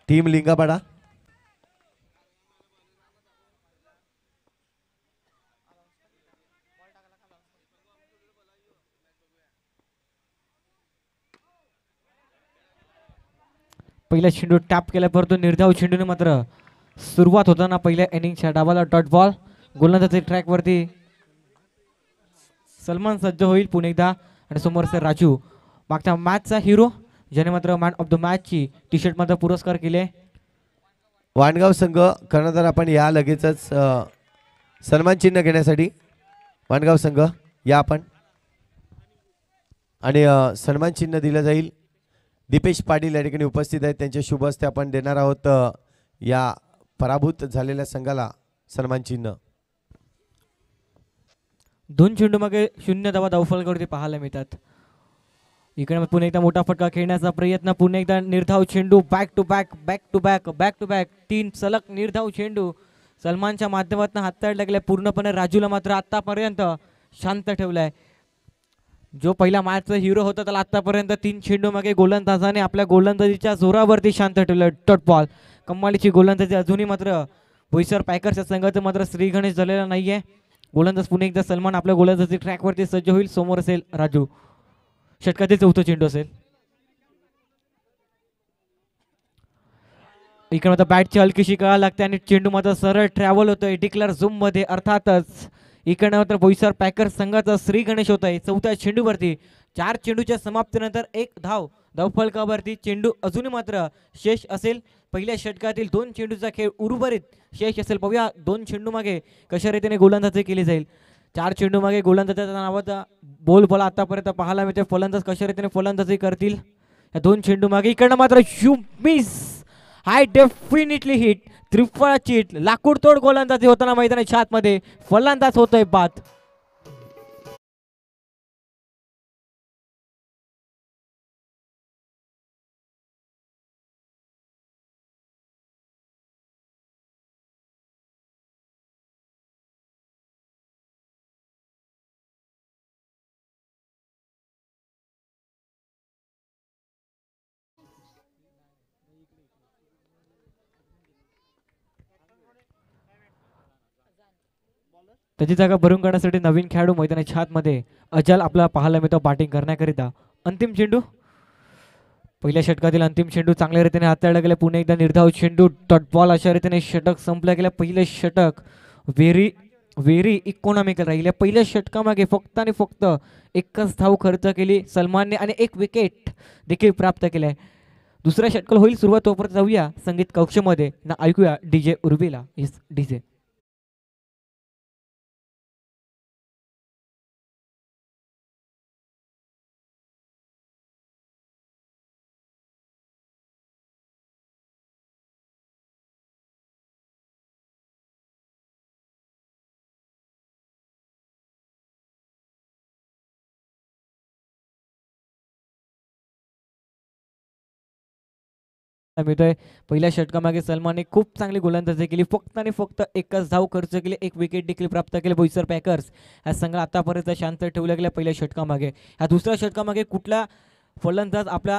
Team लिंगापाडा. पहिला चेंडू tap केला परंतु निर्धाव चेंडूने मात्र सुरुवात होताना पहिल्या इनिंगच्या डावाला डॉट बॉल. गोलंदाजी ट्रॅक वरती सलमान सज्ज होईल पुन्हा एकदा आणि समोरचे राजू मागच्या मॅचचा हिरो ज्याने मात्र मॅन ऑफ द मॅचची टी शर्ट मध्ये पुरस्कार केले. वाणगाव संघ कर्णधार आपण या लगेचच सन्मान चिन्ह घेण्यासाठी. वाणगाव संघ या आपण आणि सन्मान चिन्ह दिलं जाईल. दीपेश पाटील या ठिकाणी उपस्थित आहेत. त्यांच्या शुभ हस्ते आपण देणार आहोत या पराभूत झालेल्या संघाला सन्मान चिन्ह. 2 चेंडू मागे 0 धावा धावफलकावरती पाहायला मिळतात. इकडे पुन्हा एकदा मोठा फटका खेळण्याचा प्रयत्न. पुन्हा एकदा निर्धाव चेंडू back to back back to back back to back 3 सलग निर्धाव चेंडू सलमानच्या माध्यमातून हाताळला गेला. पूर्णपणे राजूला मात्र आतापर्यंत शांत ठेवलाय. जो पहिला मॅचचा हिरो होता त्याला आतापर्यंत 3 चेंडू मागे गोलंदाजाने आपल्या गोलंदाजीच्या जोरावरती शांत ठेवलं. डॉट बॉल कमालीची गोलंदाजी अजूनही मात्र बोईसर पॅकर्सच्या संघाचं मात्र श्री गणेश झालेला नाहीये. गोलंदाज पुन्हा एकदा सलमान आपल्या गोलंदाजी ट्रॅकवरती सज्ज होईल. समोर असेल राजू. षटकातील 4थं चेंडू असेल. इकडे मात्र बॅटची हलकीशी कळा लागते आणि चेंडू मात्र सरळ ट्रॅव्हल होतोय डिक्लेअर झूम मध्ये. अर्थातच इकडे मात्र बोईसर पॅकर्स संघाचा श्री गणेश होत आहे 4थ्या चेंडूवरती. 4 चेंडूच्या समाप्तीनंतर 1 धाव धावफलकावरती. चेंडू अजूनही मात्र शेष असेल. पहिल्या षटकातील 2 चेंडूचा खेळ उर्वरित शेष असेल. पाहूया 2 चेंडू मागे कशा रीतीने गोलंदाजी केली जाईल. 4 चेंडू मागे गोलंदाजाच्या नावाचा बोल बोला आतापर्यंत पाहायला मिळते. फलंदाज कशा रीतीने फलंदाजी करतील. या 2 चेंडू मागे इकडनं मात्र शू मिस. हाय डेफिनेटली हिट. त्रिफळा चीट लाकूड तोड गोलंदाजी होताना मैदानाच्या आतमध्ये फलंदाज होतोय बाद. त्याची जागा भरून काढण्यासाठी नवीन खेळाडू मैदानाच्या आतमध्ये अजल आपला पाहायला मिळतो बॅटिंग करण्याकरिता. अंतिम चेंडू पहिल्या षटकातील अंतिम चेंडू चांगल्या रीतीने हाताळला गेला. पुन्हा एकदा निर्धाव चेंडू डॉट बॉल अशा रीतीने षटक संपलं गेलं. पहिले षटक व्हेरी इकॉनॉमिकल राहिले. पहिल्या षटकामागे फक्त आणि फक्त 1च धाव खर्च केली सलमानने आणि 1 विकेट देखील प्राप्त केलाय. दुसऱ्या षटकाला होईल सुरुवात. तोपर्यंत जाऊया संगीत कक्षमध्ये ना ऐकूया डीजे उर्विला. इस डीजे मिळतोय. पहिल्या षटकामागे सलमानने खूप चांगली गोलंदाजी केली. फक्त आणि फक्त 1च धाव खर्च केली. 1 विकेट देखील प्राप्त केले. बोईसर पॅकर्स या संघ आतापर्यंत शांत ठेवल्या गेल्या पहिल्या षटकामागे. ह्या दुसऱ्या षटकामागे कुठला फलंदाज आपल्या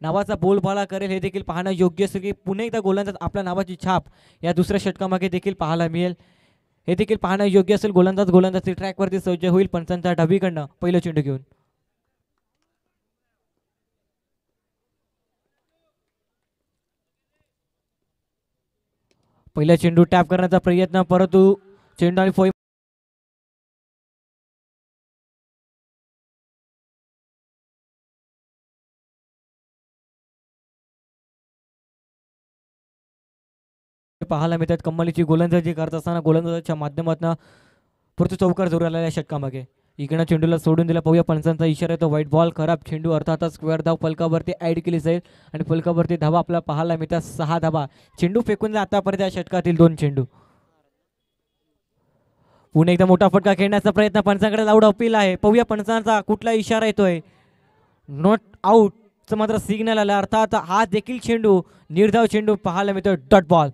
नावाचा बोलबाला करेल हे देखील पाहणं योग्य असेल की पुन्हा एकदा गोलंदाज आपल्या नावाची छाप या दुसऱ्या षटकामागे देखील पाहायला मिळेल हे देखील पाहणं योग्य असेल. गोलंदाजी ट्रॅकवरती सज्ज होईल पंचांच्या डावीकडनं पहिलं चेंडू घेऊन. पहिला चेंडू टॅप करण्याचा प्रयत्न परंतु चेंडू आणि फोई पाहायला मिळतात. कम्मलीची गोलंदाजी करत असताना गोलंदाजाच्या माध्यमातून पुढचं चौकार जोर आलेल्या षटकामागे. इकडनं चेंडूला सोडून दिला. पाहूया पंचांचा इशारा येतो व्हाईट बॉल. खराब चेंडू अर्थातच स्क्वेअर धाव फलकावरती ऍड केली जाईल आणि फलकावरती धावा आपल्याला पाहायला मिळतात 6 धावा. चेंडू फेकून आतापर्यंत या षटकातील 2 चेंडू. पुन्हा एकदा मोठा फटका खेळण्याचा प्रयत्न. पंचांकडे लाऊड अपील आहे. पाहूया पंचांचा कुठला इशारा येतोय. नॉट आउट मात्र सिग्नल आला. अर्थात हा देखील चेंडू निर्धाव चेंडू पाहायला मिळतोय. Dot ball.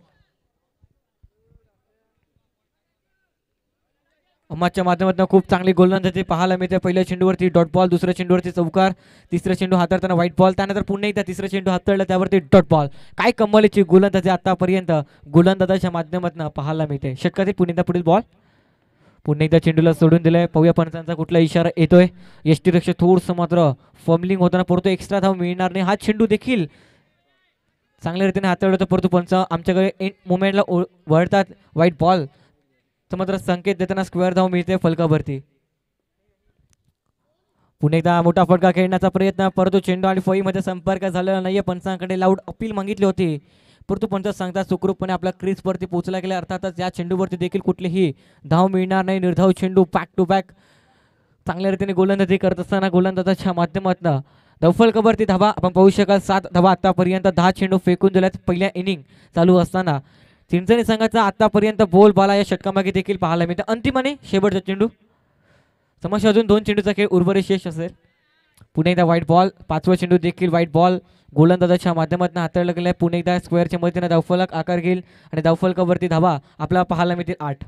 अम्माच्या माध्यमातून खूप चांगली गोलंदाजी पाहायला मिळते. पहिल्या चेंडूवरती डॉट बॉल, दुसऱ्या चेंडूवरती चौकार, तिसरा चेंडू हाताळताना व्हाईट बॉल, त्यानंतर पुन्हा एकदा तिसरा चेंडू हाताळला त्यावरती डॉट बॉल. काय कमालीची गोलंदाजी आतापर्यंत गोलंदाजाच्या माध्यमातून पाहायला मिळते. षटकातील पुन्हा एकदा पुढील बॉल, पुन्हा एकदा चेंडूला सोडून दिलाय. पाहूया पंचांचा कुठला इशारा येतोय. यष्टीरक्षक थोडंसं मात्र फॉर्मलिंग होताना परंतु एक्स्ट्रा धाव मिळणार नाही. हा चेंडू देखील चांगल्या रीतीने हाताळला होता परंतु पंच आमच्याकडे एंड मुवमेंटला वळतात. व्हाईट बॉल मात्र संकेत देताना स्क्वेअर धाव मिळते फलकावरती. पुन्हा एकदा मोठा फटका खेळण्याचा प्रयत्न परंतु चेंडू आणि फळीमध्ये संपर्क झालेला नाहीये. पंचांकडे लाऊड अपील मागितली होती परंतु पंच सांगता सुखरूपपणे आपला क्रीजवरती पोहोचला गेला. अर्थातच या चेंडूवरती देखील कुठलीही धाव मिळणार नाही. निर्धाव चेंडू बॅक टू बॅक चांगल्या रीतीने गोलंदाजी करत असताना गोलंदाजाच्या माध्यमातून धावफलकावरती धावा आपण पाहू शकाल. 7 धावा आतापर्यंत 10 चेंडू फेकून दिल्यात पहिल्या इनिंग चालू असताना. चिंचणी संघाचा आतापर्यंत बोलबाला या षटकामागे देखील पाहायला मिळतं. अंतिमाने शेवटचा चेंडू समस्या अजून 2 चेंडूचा खेळ उर्वरित शेष असेल. पुन्हा एकदा व्हाईट बॉल, 5वा चेंडू देखील व्हाईट बॉल गोलंदाजाच्या माध्यमातून हाताळला गेलाय. पुन्हा एकदा स्क्वेअरच्या मदतीने धावफलक आकार घेईल आणि धावफलकावरती धावा आपल्याला पाहायला मिळतील 8.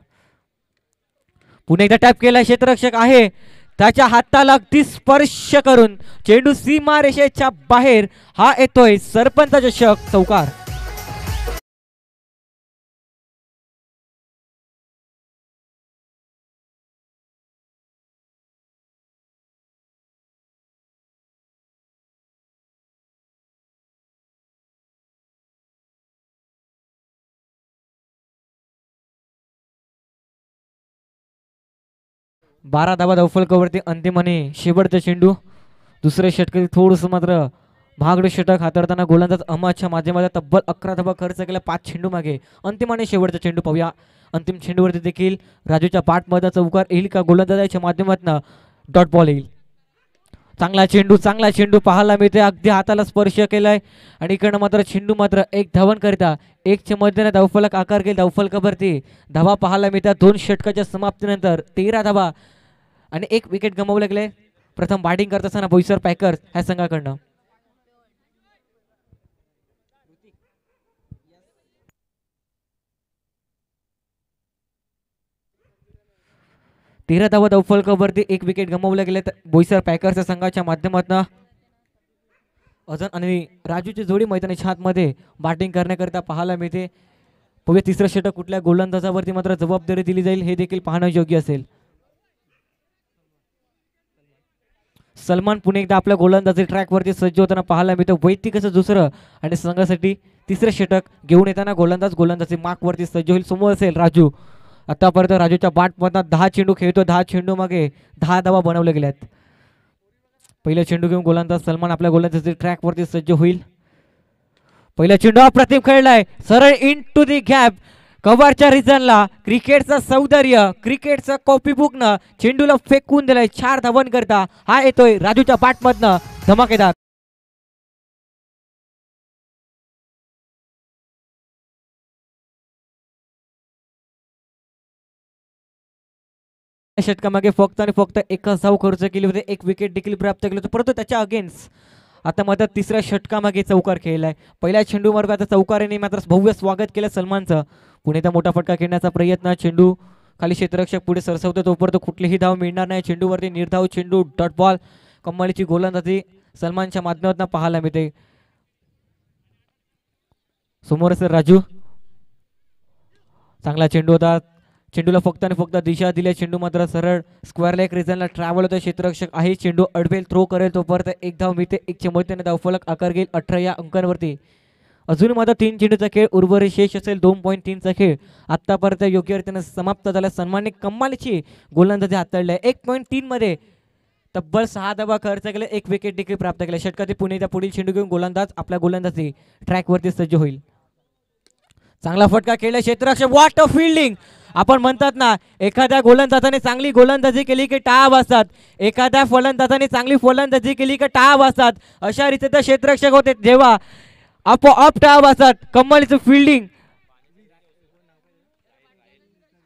पुन्हा एकदा टॅप केला क्षेत्ररक्षक आहे त्याच्या हाताला अगदी स्पर्श करून चेंडू सीमा रेषेच्या बाहेर. हा येतोय सरपंच चषक चौकार. बारा धावा धावफलकावरती अंतिम आणि शेवटचा चेंडू. दुसऱ्या षटकात थोडंसं मात्र महागडे षटक हाताळताना गोलंदाज अहमदच्या माध्यमातून तब्बल 11 धावा खर्च केला 5 चेंडू मागे. अंतिम आणि शेवटचा चेंडू पाहूया. अंतिम चेंडूवरती देखील राजूच्या पाठमध्ये चौकार येईल का गोलंदाजाच्या माध्यमातून डॉट बॉल येईल. चांगला चेंडू पाहायला मिळते. अगदी हाताला स्पर्श केलाय आणि इकडनं मात्र चेंडू मात्र 1 धावन करता 1च्या मध्येने धावफलक आकार घेईल. धावफलकावरती धावा पाहायला मिळतात. 2 षटकाच्या समाप्तीनंतर 13 धावा आणि 1 विकेट गमावले गेले. प्रथम बॅटिंग करत असताना बोईसर पॅकर्स ह्या संघाकडनं. तेरा धावा धावफलकावरती 1 विकेट गमावले गेले बोईसर पॅकर्सच्या संघाच्या माध्यमातून. अजून आणि राजूची जोडी मैदानाच्या आतमध्ये बॅटिंग करण्याकरिता पाहायला मिळते. पुढे तिसरं षटक कुठल्या गोलंदाजावरती मात्र जबाबदारी दिली जाईल हे देखील पाहणं योग्य असेल. सलमान पुणे एकदा आपल्या गोलंदाजी ट्रॅकवरती सज्ज होताना पाहायला मिळतं. वैयक्तिकचं दुसरं आणि संघासाठी तिसरं षटक घेऊन येताना गोलंदाजी मार्कवरती सज्ज होईल. समोर असेल राजू. आतापर्यंत राजूच्या बॅटमधनं 10 चेंडू खेळतो. 10 चेंडू मागे 10 धावा बनवले गेल्यात. पहिला चेंडू घेऊन गोलंदाज सलमान आपल्या गोलंदाजी ट्रॅकवरती सज्ज होईल. पहिला चेंडू अप्रतिम खेळलाय सरळ इन टू दी गॅप कव्हरच्या रिजनला. क्रिकेटचं सौंदर्य क्रिकेटचं कॉपी बुकनं चेंडूला फेकून दिलाय 4 धावन करता. हा येतोय राजूच्या बॅटमधनं धमाकेदार. षटकामागे फक्त आणि फक्त 1 धाव खर्च केली होती. 1 विकेट देखील प्राप्त केली होती परंतु त्याच्या अगेन्स्ट आता मात्र तिसऱ्या षटकामागे चौकार खेळलाय. पहिल्या चेंडू मार्ग आता चौकाराने मात्र भव्य स्वागत केलं सलमानचं. पुणे तर मोठा फटका खेळण्याचा प्रयत्न. चेंडू खाली क्षेत्ररक्षक पुढे सरसवतो तोपर्यंत कुठलीही धाव मिळणार नाही. चेंडूवरती निर्धाव चेंडू डॉट बॉल. कमालीची गोलंदाजी सलमानच्या माध्यमातून पाहायला मिळते. समोर असेल राजू. चांगला चेंडू होता. चेंडूला फक्त आणि फक्त दिशा दिली. चेंडू मात्र सरळ स्क्वेअर लेग रिजनला ट्रॅव्हल होतं. क्षेत्ररक्षक आहे. चेंडू अडवेल थ्रो करेल तोपर्यंत 1 धाव मिळते. 1च्या मदतीने धावफलक आकार घेईल 18 या अंकांवरती. अजून मात्र 3 चेंडूचा खेळ उर्वरित शेष असेल. 2.3चा खेळ आतापर्यंत योग्य रीतीने समाप्त झाला. सन्मानने कमालीची गोलंदाजी हाताळली. 1.3 मध्ये तब्बल 6 धावा खर्च केले. 1 विकेट देखील प्राप्त केले. षटकातील पुणे त्या पुढील चेंडू घेऊन गोलंदाज आपल्या गोलंदाजी ट्रॅकवरती सज्ज होईल. चांगला फटका खेळला क्षेत्ररक्षक. What a fielding. आपण म्हणतात ना एखाद्या गोलंदाजाने चांगली गोलंदाजी केली की टाळ्या वाजतात. एखाद्या फलंदाजाने चांगली फलंदाजी केली की टाळ्या वाजतात. अशा रीतीचे क्षेत्ररक्षक होते जेव्हा आपोआप टाळ्या वाजतात. कमालीचं फिल्डिंग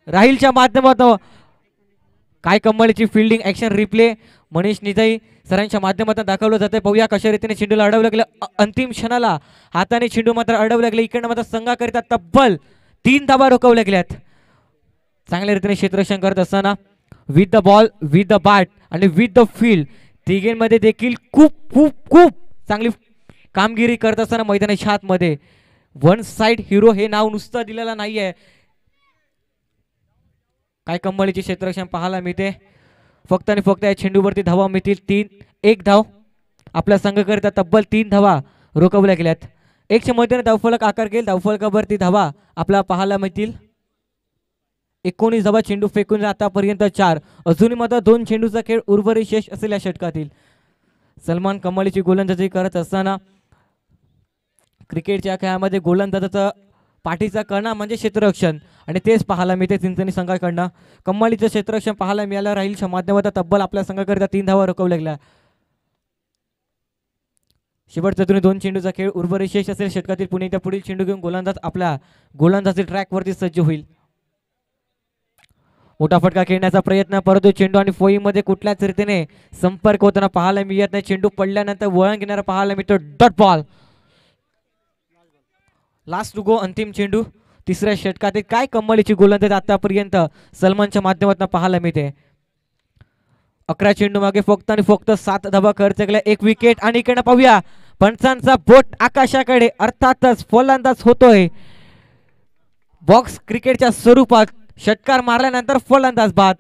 राहिलच्या माध्यमातून. काय कमालीची फिल्डिंग. ऍक्शन रिप्ले मनीष निजाई सरांच्या माध्यमातून दाखवलं जाते. पाहूया कशा रीतीने चेंडूला अडवलं गेलं. अंतिम क्षणाला हाताने चेंडू मात्र अडवलं गेलं. इकडनं मात्र संघाकरिता तब्बल 3 धावा रोखवल्या गेल्यात. चांगल्या रीतीने क्षेत्ररक्षण करत असताना with the ball, with the bat आणि विथ द फील्ड तिघेंमध्ये देखील खूप खूप खूप चांगली कामगिरी करत असताना मैदानाच्या आतमध्ये वन साइड हिरो हे नाव नुसतं दिलेलं नाहीये. काय कम्मलीची क्षेत्ररक्षण पाहायला मिळते. फक्त आणि फक्त या चेंडूवरती धावा मिळतील 3-1 धाव आपल्या संघाकरिता तब्बल 3 धावा रोखवल्या गेल्यात. 1च्या मध्येने धावफलक आकार घेईल. धावफलकावरती धावा आपल्याला पाहायला मिळतील 19 धावा. चेंडू फेकून आतापर्यंत 4. अजूनही मात्र 2 चेंडूचा खेळ उर्वरित शेष असेल या षटकातील. सलमान कमालीची गोलंदाजी करत असताना क्रिकेटच्या खेळामध्ये गोलंदाजाचा पाठीचा कणा म्हणजे क्षेत्ररक्षण आणि तेच पाहायला मिळते चिंचणी संघाकडनं. कमालीचं क्षेत्ररक्षण पाहायला मिळालं राहील. माध्यमात तब्बल आपल्या संघाकरिता 3 धावा रोखवल्या गेल्या. शेवटचा 2 चेंडूचा खेळ उर्वरित शेष असेल षटकातील. पुणे त्या पुढील चेंडू घेऊन गोलंदाज आपल्या गोलंदाजी ट्रॅकवरती सज्ज होईल. मोठा फटका खेळण्याचा प्रयत्न परंतु चेंडू आणि फोईमध्ये कुठल्याच रीतीने संपर्क होताना पाहायला मिळत नाही. चेंडू पडल्यानंतर वळण घेणारा पाहायला मिळतो. Dot ball. Last to go अंतिम चेंडू तिसऱ्या षटकातील. काय कम्मलीची गोलंदाजी आतापर्यंत सलमानच्या माध्यमातून पाहायला मिळते. 11 चेंडू मागे फक्त आणि फक्त 7 धावा खर्च केल्या. 1 विकेट आणि इकडे पाहूया पंचांचा बोट आकाशाकडे. अर्थातच फलंदाज होतोय बॉक्स क्रिकेटच्या स्वरूपात. षटकार मारल्यानंतर फलंदाज बाद.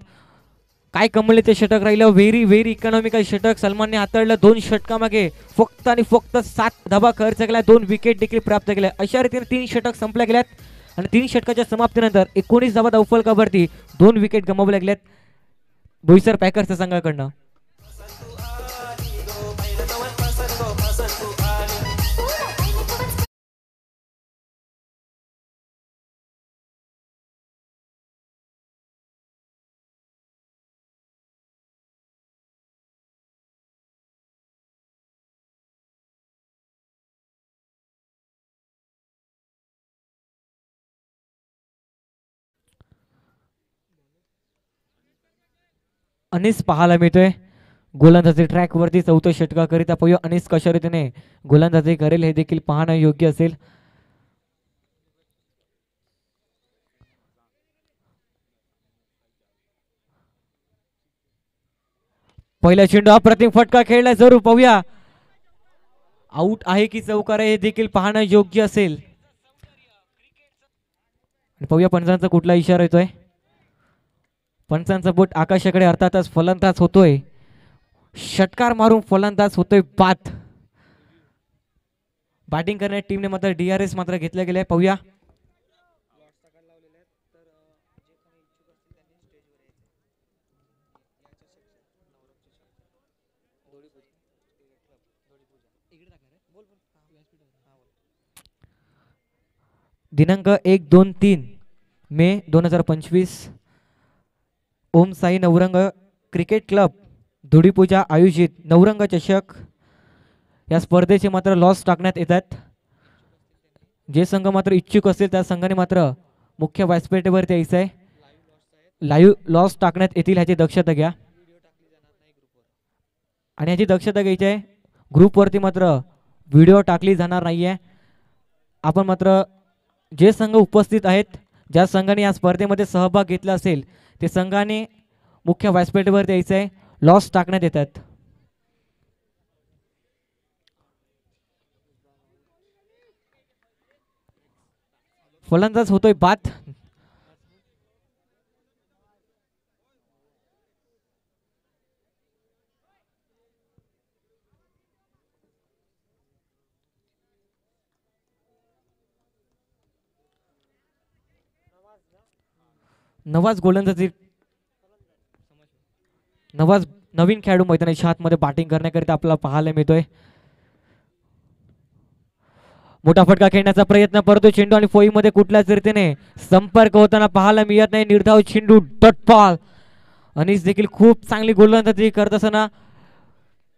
काय कमलेचे षटक राहिलं. व्हेरी व्हेरी इकॉनॉमिकल षटक सलमानने हाताळलं. 2 षटकामागे फक्त आणि फक्त 7 धावा खर्च केल्या. 2 विकेट देखील प्राप्त केल्या. अशा रीतीने 3 षटक संपल्या गेल्यात आणि 3 षटकाच्या समाप्तीनंतर 19 धावा धावफलकावरती 2 विकेट गमावल्या गेल्यात बोईसर पॅकर्सच्या संघाकडनं. अनिस पाहायला मिळतोय गोलंदाजी ट्रॅकवरती 4थ्या षटकाकरिता. पाहूया अनिस कशा रीतीने गोलंदाजी करेल हे देखील पाहणं योग्य असेल. पहिला चेंडू अप्रतिम फटका खेळला जरूर. पाहूया आउट आहे की चौकार आहे हे देखील पाहणं योग्य असेल. पाहूया पंचांचा कुठला इशारा येतोय. पंचांचा बोट आकाशाकडे. अर्थातच फलंदाज होतोय. षटकार मारून फलंदाज होतोय बाद. बॅटिंग करणाऱ्या टीमने मात्र DRS मात्र घेतल्या गेल्या. पाहूया दिनांक 1, 2, 3 मे 2025 ओम साई नवरंग क्रिकेट क्लब धुळीपूजा आयोजित नवरंग चषक या स्पर्धेचे मात्र लॉस टाकण्यात येतात. जे संघ मात्र इच्छुक असेल त्या संघाने मात्र मुख्य व्यासपीठावरती यायचं आहे. लाईव्ह लॉस टाकण्यात येतील ह्याची दक्षता घ्या आणि ह्याची दक्षता घ्यायची आहे. ग्रुपवरती मात्र व्हिडिओ टाकली जाणार नाही आहे. आपण मात्र जे संघ उपस्थित आहेत ज्या संघाने या स्पर्धेमध्ये सहभाग घेतला असेल ते संघाने मुख्य व्यासपीठावर यायचं आहे. लॉस टाकण्यात येतात. फलंदाज होतोय बाद. नवाज गोलंदाजी नवाज नवीन खेळाडू मैदानाच्या आतमध्ये बॅटिंग करण्याकरिता आपल्याला पाहायला मिळतोय. मोठा फटका खेळण्याचा प्रयत्न परंतु चेंडू आणि फोईमध्ये कुठल्याच रीतीने संपर्क होताना पाहायला मिळत नाही. निर्धाव चेंडू डॉट बॉल. अनिस देखील खूप चांगली गोलंदाजी करत असताना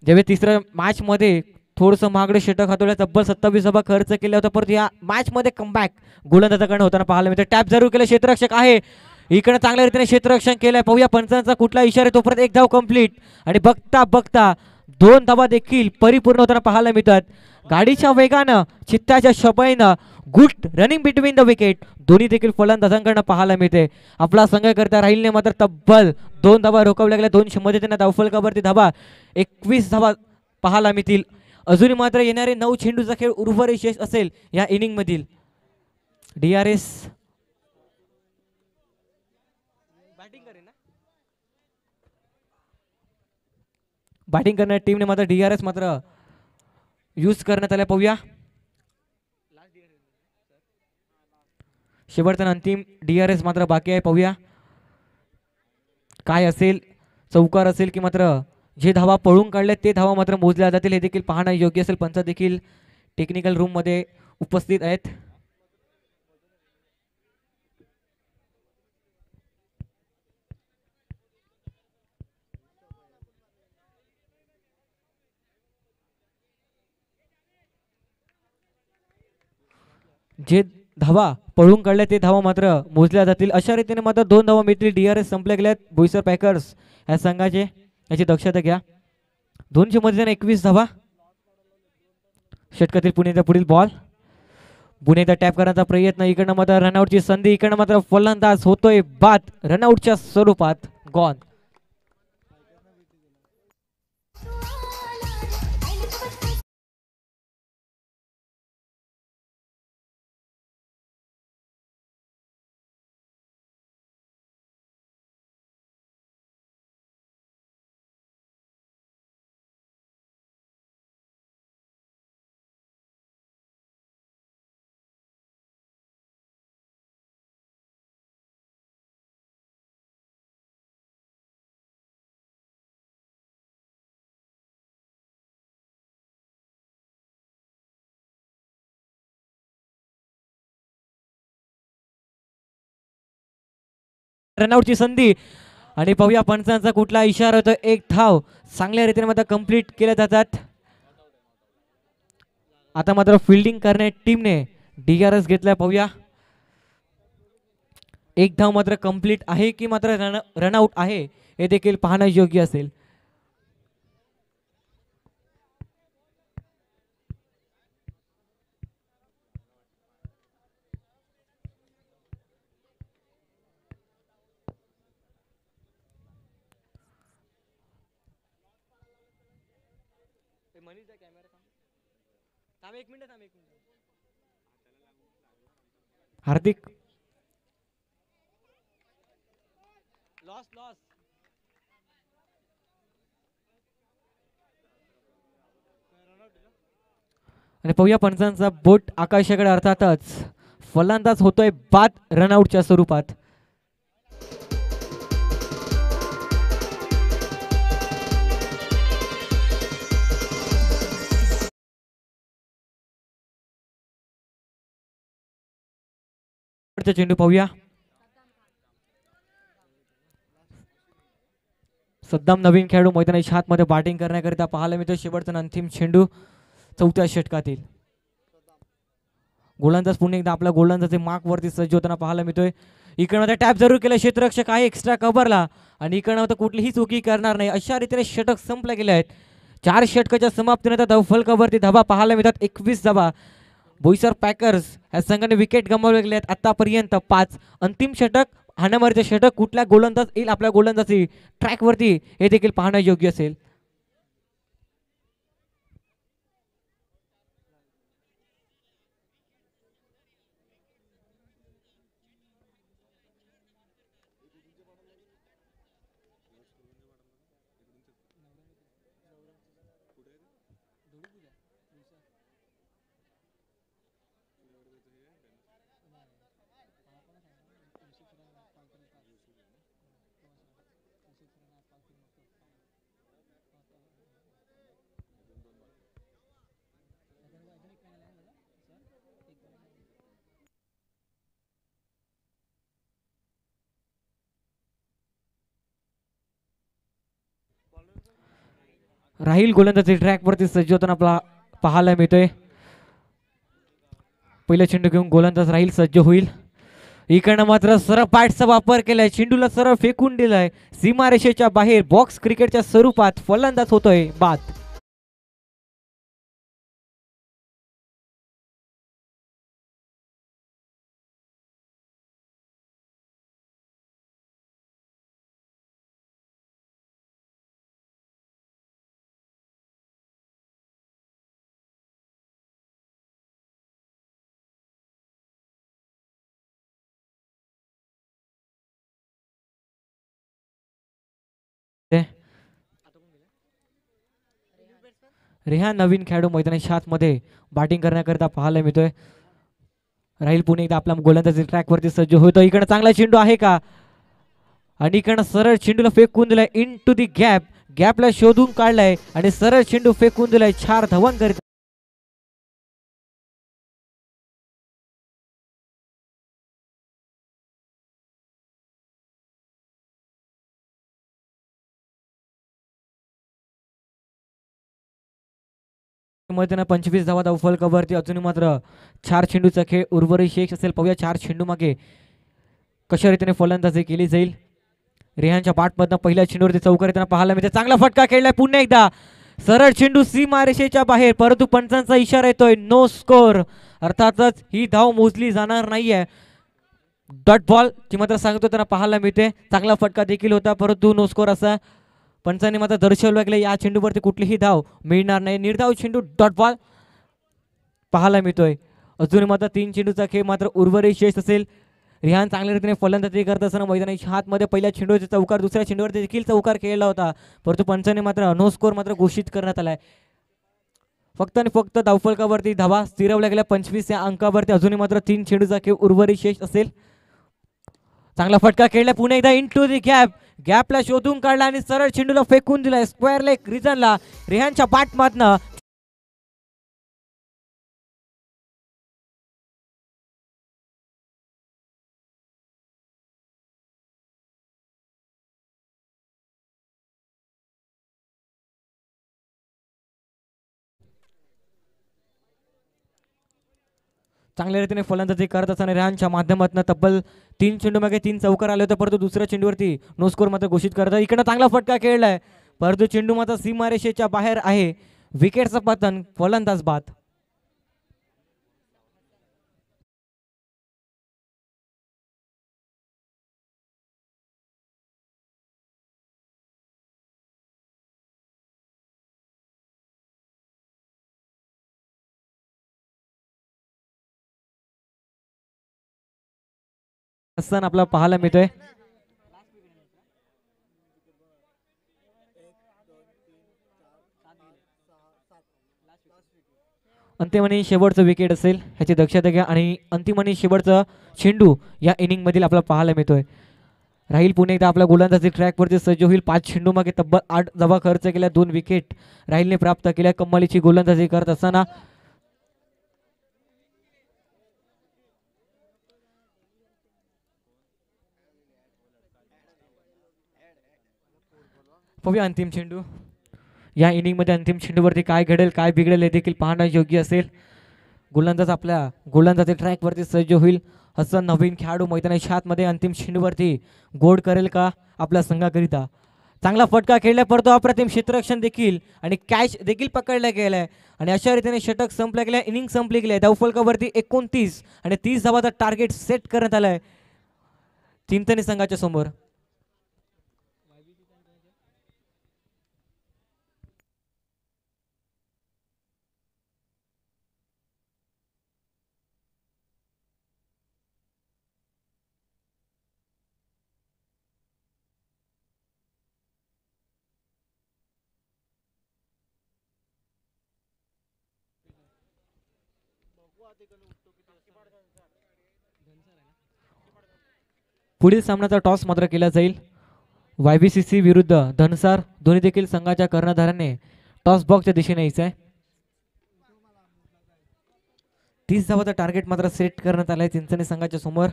ज्यावेळी तिसऱ्या मॅच मध्ये थोडंसं महागडे षटक हातवल्या तब्बल 27 धावा खर्च केला होता परंतु या मॅच मध्ये कमबॅक गोलंदाजाकडे होताना पाहायला मिळतं. टॅप जरूर केलं. क्षेत्ररक्षक आहे इकडे चांगल्या रीतीने क्षेत्ररक्षण केलंय. पाहूया पंचांचा कुठला इशारा. तोपर्यंत 1 धाव कंप्लीट आणि बघता बघता 2 धावा देखील परिपूर्ण होताना पाहायला मिळतात. गाडीच्या वेगानं चित्ताच्या शपईनं good running between the wicket दोन्ही देखील फलंदाजांकडनं पाहायला मिळते. आपला संघ करता राहीलने मात्र तब्बल 2 धावा रोखवल्या गेल्या. 200 मध्ये त्यांना धावफलकावरती धावा 21 धावा पाहायला मिळतील. अजूनही मात्र येणारे 9 चेंडूचा खेळ उर्वरित शेष असेल या इनिंग मधील. DRS बॅटिंग करणाऱ्या टीमने मात्र DRS मात्र यूज करण्यात आल्या. पाहूया शेवटचा अंतिम DRS मात्र बाकी आहे. पाहूया काय असेल, चौकार असेल की मात्र जे धावा पळून काढले ते धावा मात्र मोजल्या जातील हे देखील पाहणं योग्य असेल. पंच देखील टेक्निकल रूम मध्ये उपस्थित आहेत. जे धावा पळून काढल्या ते धावा मात्र मोजल्या जातील. अशा रीतीने मात्र 2 धावा मिळतील. DRS संपले गेल्यात बोईसर पॅकर्स या संघाचे, याची दक्षता घ्या. 200 मध्ये 21 धावा. षटकातील पुणेचा पुढील बॉल, पुणेचा टॅप करण्याचा प्रयत्न, इकडनं मात्र रनआउटची संधी, इकडनं मात्र फलंदाज होतोय बाद रनआउटच्या स्वरूपात गॉन. रनआउटची संधी आणि पाहूया पंचांचा कुठला इशारा होतो. एक धाव चांगल्या रीतीने मात्र कंप्लीट केल्या जातात. आता मात्र फिल्डिंग करणाऱ्या टीमने DRS घेतला. पाहूया एक धाव मात्र कंप्लीट आहे की मात्र रनआउट आहे हे देखील पाहणं योग्य असेल. हार्दिक लॉस आणि पाहूया पंचांचा बोट आकाशाकडे, अर्थातच फलंदाज होतोय बाद रनआउटच्या स्वरूपात. चेंडू पाहूया. सद्दाम नवीन खेळाडू मैदानाच्या हातमध्ये बॅटिंग करण्याकरिता पाहायला मिळतो. शेवटचा अंतिम चेंडू 4थ्या षटकातील. गोलंदाज पुन्हा एकदा आपल्या गोलंदाजाचे मार्क वरती सज्ज होताना पाहायला मिळतोय. इकडनं टॅप जरूर केलं, क्षेत्ररक्षक आहे एक्स्ट्रा कव्हरला आणि इकडनं कुठलीही चुकी करणार नाही अशा रीतीने षटक संपले गेले आहेत. 4 षटकाच्या समाप्तीनंतर धावफलकावरती धावा पाहायला मिळतात 21 धावा. बोईसर पॅकर्स या संघाने विकेट गमावले गेले आहेत आतापर्यंत 5. अंतिम षटक हाणामारीचे षटक कुठल्या गोलंदाज येईल आपल्या गोलंदाजी ट्रॅक वरती हे देखील पाहणं योग्य असेल. राहील गोलंदाजी ट्रॅक वरती सज्ज होताना आपला पाहायला मिळतोय. पहिला चेंडू घेऊन गोलंदाज राहील सज्ज होईल. इकडनं मात्र सरळ पॅडचा वापर केलाय, चेंडूला सरळ फेकून दिलाय सीमारेषेच्या बाहेर. बॉक्स क्रिकेटच्या स्वरूपात फलंदाज होतोय बाद. रेहान नवीन खेळाडू मैदानाच्या आतमध्ये बॅटिंग करण्याकरिता पाहायला मिळतोय. राहील पुणे एकदा आपला गोलंदाजी ट्रॅक वरती सज्ज होतो. इकडे चांगला चेंडू आहे का, आणि इकडनं सरळ चेंडूला फेकून दिलाय इन टू दी गॅप. गॅपला शोधून काढलाय आणि सरळ चेंडू फेकून दिलाय 4 धावांकरिता. मैदानात 25 धावा धावफलकावरती. अजूनही मात्र 4 चेंडूचा खेळ उर्वरित शेष असेल. पाहूया 4 चेंडू मागे कशा रीतीने फलंदाजी केली जाईल. रेहानच्या पाठमधनं पहिल्या चेंडूवरती चौकार येताना पाहायला मिळते. चांगला फटका खेळलाय पुन्हा एकदा. सरळ चेंडू सीमारेषेच्या बाहेर, परंतु पंचांचा इशारा येतोय नो स्कोर. अर्थातच ही धाव मोजली जाणार नाहीये. डॉट बॉल ची मात्र सांगतो त्यांना पाहायला मिळते. चांगला फटका देखील होता, परंतु नो स्कोर असा पंचांनी मात्र दर्शवलं गेलं. या चेंडूवरती कुठलीही धाव मिळणार नाही. निर्धाव चेंडू डॉट बॉल पाहायला मिळतोय. अजून मात्र 3 चेंडूचा खेळ मात्र उर्वरित शेष असेल. रेहान चांगल्या रीतीने फलंदाजी करत असताना मैदानाच्या हातमध्ये पहिल्या चेंडूवरती चौकार, दुसऱ्या चेंडूवरती देखील चौकार खेळला होता, परंतु पंचाने मात्र नो स्कोर मात्र घोषित करण्यात आलाय. फक्त आणि फक्त धावफलकावरती धावा स्थिरवल्या गेल्या 25 या अंकावरती. अजूनही मात्र 3 चेंडूचा खेळ उर्वरित शेष असेल. चांगला फटका खेळला पुन्हा एकदा इन टू दी गॅप. गॅपला शोधून काढला आणि सरळ चेंडूला फेकून दिलाय स्क्वेअर लेग रिजनला. रेहानच्या बॅटमधनं चांगल्या रीतीने फलंदाजी करत असताना रेहानच्या माध्यमातून तब्बल 3 चेंडू मागे 3 चौकार आले होते, परंतु दुसऱ्या चेंडूवरती नो स्कोर मात्र घोषित करत. इकडे चांगला फटका खेळलाय, परंतु चेंडू मात्र सीमारेषेच्या बाहेर आहे. विकेटचं पतन, फलंदाज बाद. असताना आपल्याला पाहायला मिळतोय. अंतिम आणि शेवटचं विकेट असेल ह्याची दक्षता घ्या. आणि अंतिम आणि शेवटचं चेंडू या इनिंग मधील आपल्याला पाहायला मिळतोय. राहील पुणे एकदा आपल्या गोलंदाजी ट्रॅकवरती सज्ज होईल. 5 चेंडू मागे तब्बल 8 धावा खर्च केल्या, 2 विकेट राहीलने प्राप्त केल्या. कमालीची गोलंदाजी करत असताना पाहूया अंतिम चेंडू. या इनिंग मध्ये अंतिम चेंडूवरती काय घडेल, काय बिघडेल हे देखील पाहणं योग्य असेल. गोलंदाज आपल्या गोलंदाजी ट्रॅकवरती सज्ज होईल. हसन नवीन खेळाडू मैदानाच्या आतमध्ये अंतिम चेंडूवरती गोड करेल का आपल्या संघाकरिता. चांगला फटका खेळलाय, परंतु अप्रतिम क्षेत्ररक्षण देखील आणि कॅच देखील पकडला गेलाय. आणि अशा रीतीने षटक संपल्या गेल्या, इनिंग संपली गेली. धावफलकावरती 29 आणि 30 धावाचा टार्गेट सेट करण्यात आलाय चिंतनी संघाच्या समोर. पुढील सामन्याचा टॉस मात्र केला जाईल. YBCC विरुद्ध धनसार, दोन्ही देखील संघाच्या कर्णधाराने टॉस बॉक्सच्या दिशेने यायचं आहे. 30 धावाचा टार्गेट मात्र सेट करण्यात आलाय चिंचणी संघाच्या समोर.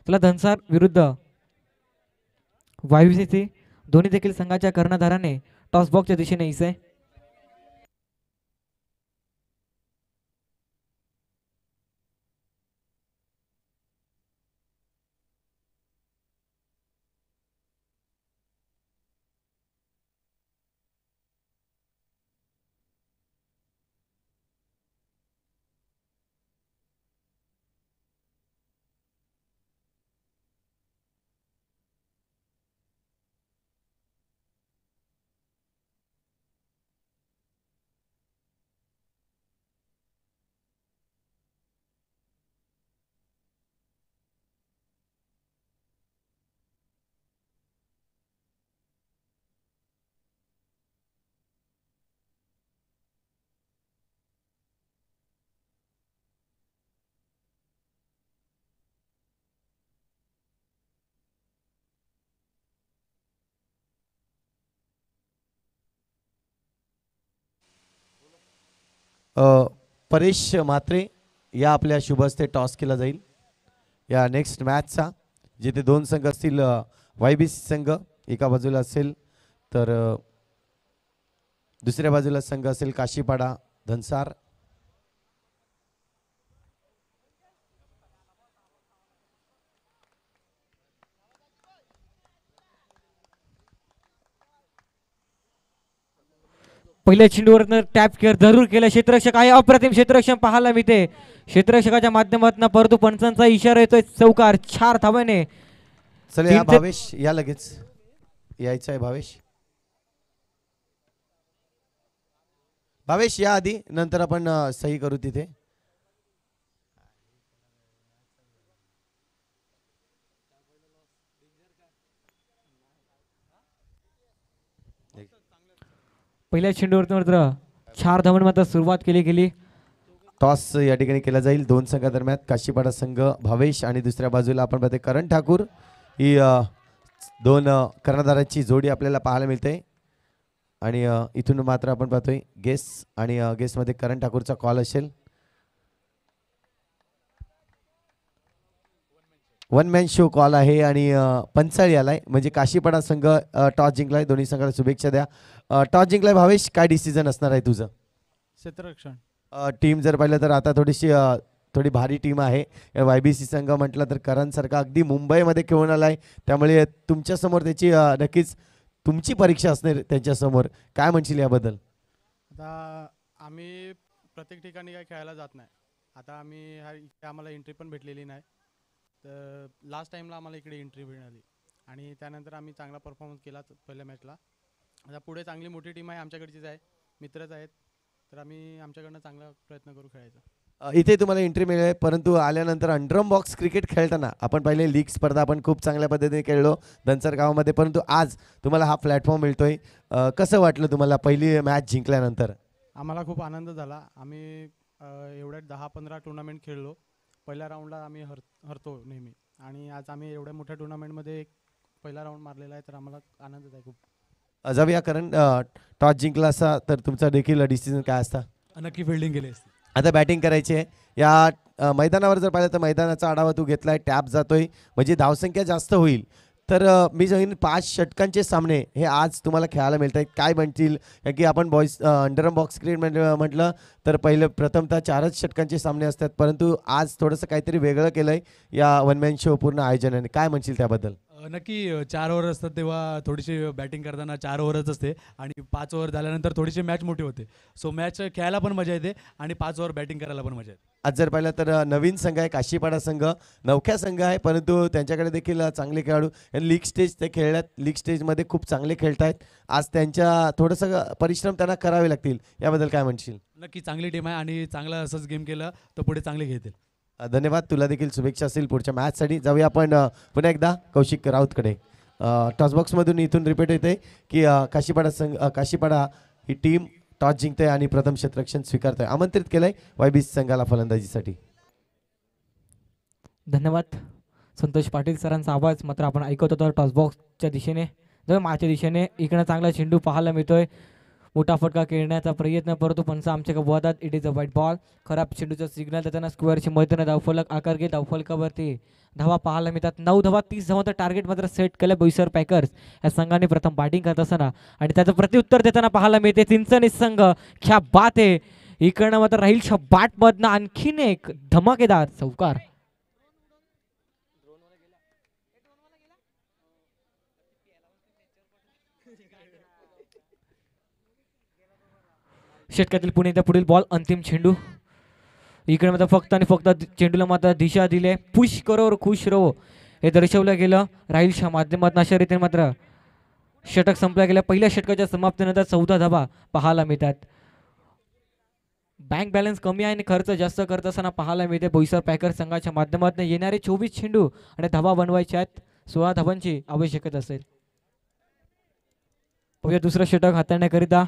चला, धनसार विरुद्ध YBCC दोन्ही देखील संघाच्या कर्णधाराने टॉस बॉक्सच्या दिशेने यायचं आहे. परेश म्हात्रे या आपल्या शुभ हस्ते टॉस केला जाईल या नेक्स्ट मॅचचा, जिथे दोन संघ असतील. YBC संघ एका बाजूला असेल तर दुसऱ्या बाजूला संघ असेल काशीपाडा धनसार. पहिल्या चेंडूवर टॅप केअर जरूर केलं क्षेत्ररक्षक आहे. अप्रतिम क्षेत्ररक्षण पाहायला मिळते. क्षेत्ररक्षकाच्या माध्यमातून परंतु पंचांचा इशारा येतोय चौकार. 4 धावाने. चला या भावेश या लगेच यायचं आहे. भावेश या आधी, नंतर आपण सही करू तिथे. पहिल्या चेंडूवर मात्र 4 धावांनी मात्र सुरुवात केली गेली. टॉस या ठिकाणी केला जाईल दोन संघादरम्यान. काशीपाडा संघ भावेश आणि दुसऱ्या बाजूला आपण पाहतोय करण ठाकूर. ही दोन कर्णधारांची जोडी आपल्याला पाहायला मिळते. आणि इथून मात्र आपण पाहतोय गेस आणि गेसमध्ये करण ठाकूरचा कॉल असेल. वन मॅन शो कॉल आहे आणि पंचाळी आलाय, म्हणजे काशीपाडा संघ टॉस जिंकलाय. दोन्ही संघाला शुभेच्छा द्या. टॉस जिंकलाय भावेश, काय डिसिजन असणार आहे तुझं? क्षेत्ररक्षण. टीम जर पाहिलं तर आता थोडी भारी टीम आहे. YBC संघ म्हटलं तर करणसारखा अगदी मुंबईमध्ये खेळून आलाय, त्यामुळे तुमच्यासमोर त्याची नक्कीच तुमची परीक्षा असणार त्यांच्यासमोर. काय म्हणशील याबद्दल? आता आम्ही प्रत्येक ठिकाणी काय खेळायला जात नाही. आता आम्ही आम्हाला एंट्री पण भेटलेली नाही. तर लास्ट टाईमला आम्हाला इकडे एंट्री मिळाली आणि त्यानंतर आम्ही चांगला परफॉर्मन्स केला पहिल्या मॅचला. आता पुढे चांगली मोठी टीम आहे आमच्याकडचीच आहे, मित्रच आहेत, तर आम्ही आमच्याकडनं चांगला प्रयत्न करू खेळायचा. इथे तुम्हाला एंट्री मिळेल, परंतु आल्यानंतर अंडरम बॉक्स क्रिकेट खेळताना आपण पहिले लीग स्पर्धा आपण खूप चांगल्या पद्धतीने खेळलो धनसर गावामध्ये, परंतु आज तुम्हाला हा प्लॅटफॉर्म मिळतोय. कसं वाटलं तुम्हाला पहिली मॅच जिंकल्यानंतर? आम्हाला खूप आनंद झाला. आम्ही एवढ्या 10-15 टुर्नामेंट खेळलो. पहिल्या राऊंडला आम्ही हरतो नेहमी, आणि आज आम्ही एवढ्या मोठ्या टुर्नामेंटमध्ये पहिला राऊंड मारलेला आहे, तर आम्हाला आनंदच आहे खूप. जाऊया कारण टॉस जिंकला असता तर तुमचा देखील डिसिजन काय असता? नक्की फिल्डिंग केली असती. आता बॅटिंग करायची आहे. या मैदानावर जर पाहिलं तर मैदानाचा आढावा तू घेतलाय, टॅप जातोय म्हणजे धावसंख्या जास्त होईल. तर मी जाईन 5 षटकांचे सामने हे आज तुम्हाला खेळायला मिळत आहेत. काय म्हणतील? कारण की आपण बॉईज अंडरम बॉक्स क्रिकेट म्हटलं तर प्रथमतः 4च षटकांचे सामने असतात, परंतु आज थोडंसं काहीतरी वेगळं केलंय या वन मॅन शो पूर्ण आयोजनाने. काय म्हणशील त्याबद्दल? नक्की 4 ओव्हर असतात तेव्हा थोडीशी बॅटिंग करताना 4 ओव्हरच असते, आणि 5 ओव्हर झाल्यानंतर थोडीशी मॅच मोठी होते. सो मॅच खेळायला पण मजा येते आणि 5 ओव्हर बॅटिंग करायला पण मजा येते. आज जर पाहिलं तर नवीन संघ आहे काशीपाडा संघ, नवख्या संघ आहे, परंतु त्यांच्याकडे देखील चांगले खेळाडू लीग स्टेज ते खेळल्यात. लीग स्टेजमध्ये खूप चांगले खेळत आहेत. आज त्यांच्या थोडंसं परिश्रम त्यांना करावे लागतील, याबद्दल काय म्हणशील? नक्की चांगली टीम आहे आणि चांगलं असंच गेम केलं तर पुढे चांगले घेतील. धन्यवाद. तुला देखील शुभेच्छा असेल पुढच्या मॅचसाठी. जाऊया आपण पुन्हा एकदा कौशिक राऊतकडे. टॉसबॉक्समधून इथून रिपीट येते की काशीपाडा ही टीम टॉस जिंकते आणि प्रथम क्षेत्ररक्षण स्वीकारतंय. आमंत्रित केलंय YBC संघाला फलंदाजीसाठी. धन्यवाद संतोष पाटील सरांचा आवाज मात्र आपण ऐकत होतो टॉसबॉक्सच्या दिशेने. जर मागच्या दिशेने इकडे चांगला चेंडू पाहायला मिळतोय. मोठा फटका खेळण्याचा प्रयत्न, परंतु पंच आमच्या वादात. It is a white ball. खराब चेंडूचा सिग्नल देताना स्क्वेअरची मदतीने धावफलक आकार घेत धावफलकावरती धावा पाहायला मिळतात. 9 धावा 30 धावांचा टार्गेट मात्र सेट केलं बोईसर पॅकर्स या संघाने प्रथम बॅटिंग करत असताना, आणि त्याचं प्रत्युत्तर देताना पाहायला मिळते चिंचणी संघ. क्या बात आहे. इकडनं मात्र राहील बॅट मधनं आणखीन एक धमाकेदार चौकार. षटकातील पुणे त्या पुढील बॉल अंतिम चेंडू. इकडे मात्र फक्त आणि फक्त चेंडूला मात्र दिशा दिले. पुश करो और खुश रहो हे दर्शवलं गेलं राहीलच्या माध्यमातून. अशा रीतीने मात्र षटक संपलं गेलं. पहिल्या षटकाच्या समाप्तीनंतर 14 धावा पाहायला मिळतात. बँक बॅलन्स कमी आहे आणि खर्च जास्त करत असताना पाहायला मिळते बोईसर पॅकर संघाच्या माध्यमातून. येणारे 24 चेंडू आणि धावा बनवायच्या आहेत. 16 धावांची आवश्यकता असेल. दुसरं षटक हाताळण्याकरिता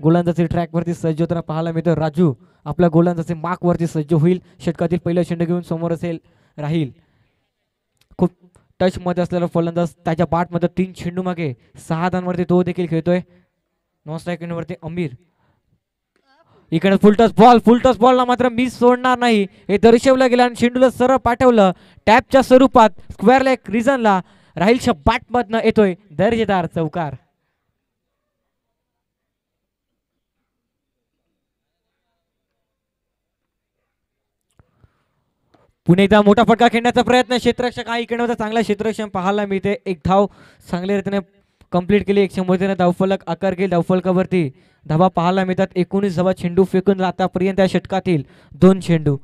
गोलंदाजी ट्रॅकवरती सज्ज होताना पाहायला मिळतं. राजू आपल्या गोलंदाजी मार्कवरती सज्ज होईल. षटकातील पहिलं चेंडू घेऊन समोर असेल राहील. खूप टच मध्ये असलेला फलंदाज त्याच्या बॅटमध्ये 3 चेंडू मागे 6 धावांवरती तो देखील खेळतोय. नॉन स्ट्राईक वरती अमीर. इकडे फुलटॉस बॉलला मात्र मिस सोडणार नाही हे दर्शवलं गेलं आणि चेंडूला सरळ पाठवलं टॅपच्या स्वरूपात स्क्वेअर लेग रिजनला. राहीलच्या बॅटमधनं येतोय दर्जेदार चौकार. पुणे एकदा मोठा फटका खेळण्याचा प्रयत्न क्षेत्ररक्षक हा इकडे होता चांगला क्षेत्ररक्षण पाहायला मिळते. एक धाव चांगल्या रीतीने कंप्लीट केली. 100 धावफलक आकार घेईल धावफलकावरती धावा पाहायला मिळतात. 19 धावा चेंडू फेकून आतापर्यंत या षटकातील 2 चेंडू.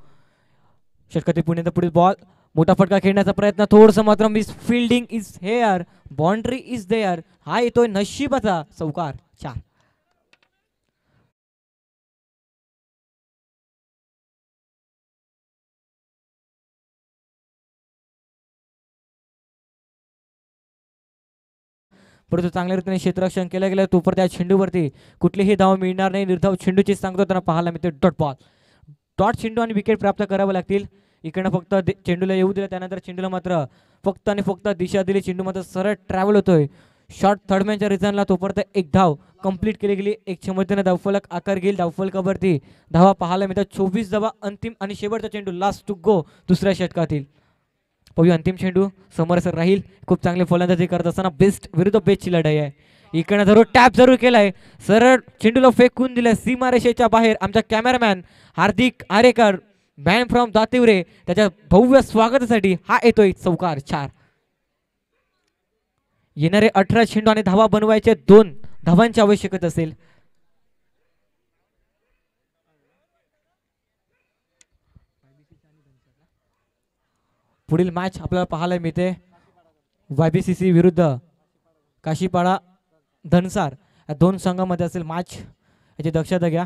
षटकातील पुणे पुढील बॉल मोठा फटका खेळण्याचा प्रयत्न थोडस मात्र miss fielding is here boundary is there. हा येतोय नशिबाचा चौकार 4. परंतु चांगल्या रीतीने क्षेत्ररक्षण केलं गेलं तोपर त्या चेंडूवरती कुठलीही धाव मिळणार नाही. निर्धाव चेंडूची सांगतो त्यांना पाहायला मिळते डॉट चेंडू आणि विकेट प्राप्त करावे लागतील. इकडनं फक्त चेंडूला येऊ दिलं त्यानंतर चेंडूला मात्र फक्त आणि फक्त दिशा दिली. चेंडू मात्र सरळ ट्रॅव्हल होतोय शॉर्ट थर्डमॅनच्या रिझनला. तोपर्यंत एक धाव कंप्लीट केली गेली. 100 धावफलक आकार घेईल धावफलकावरती धावा पाहायला मिळतात. 24 धावा अंतिम आणि शेवटचा चेंडू लास्ट टू गो दुसऱ्या षटकातील. पाहूया अंतिम चेंडू समोर राहील. खूप चांगले फलंदाजी करत असताना बेस्ट विरुद्ध बेस्टची लढाई आहे. इकडनं जरूर टॅप जरूर केलाय सरळ चेंडूला फेकून दिलाय सीमारेषेच्या बाहेर. आमचा cameraman Hardik Arekar man from Dativare त्याच्या भव्य स्वागतासाठी हा येतोय चौकार 4. येणारे 18 चेंडू आणि धावा बनवायचे 2 धावांची आवश्यकता असेल. पुढील मॅच आपल्याला पाहायला मिळते YBCC विरुद्ध काशीपाडा धनसार या 2 संघामध्ये असेल मॅच. याची दक्षता घ्या.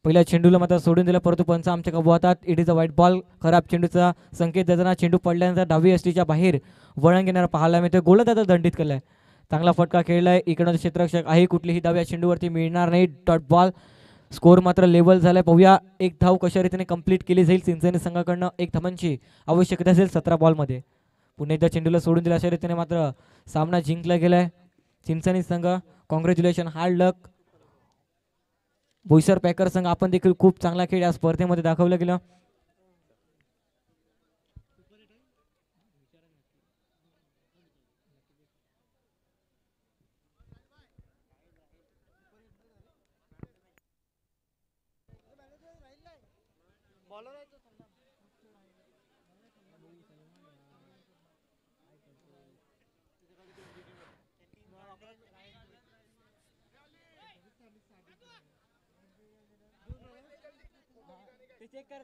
पहिल्या चेंडूला मात्र सोडून दिलं परंतु पंच आमच्या कबूतात. It is a white ball. खराब चेंडूचा संकेत देताना चेंडू पडल्यानंतर डावी अष्टीच्या बाहेर वळण घेणारा पाहायला मिळते. गोलंदाजा दंडित केलाय. चांगला फटका खेळलाय. इकडनं क्षेत्ररक्षक आहे कुठलीही धाव या चेंडूवरती मिळणार नाही. Dot ball. स्कोर मात्र लेवल झालाय. पाहूया एक धाव कशा रीतीने कंप्लीट केली जाईल. चिंचणी संघाकडनं 1 धावांची आवश्यकता असेल 17 बॉलमध्ये. पुन्हा एकदा चेंडूला सोडून दिला अशा रीतीने मात्र सामना जिंकला गेलाय. चिंचणी संघ कॉंग्रॅच्युलेशन हार्ड लक. बोईसर पॅकर संघ आपण देखील खूप चांगला खेळ या स्पर्धेमध्ये दाखवलं गेलं. चेक कर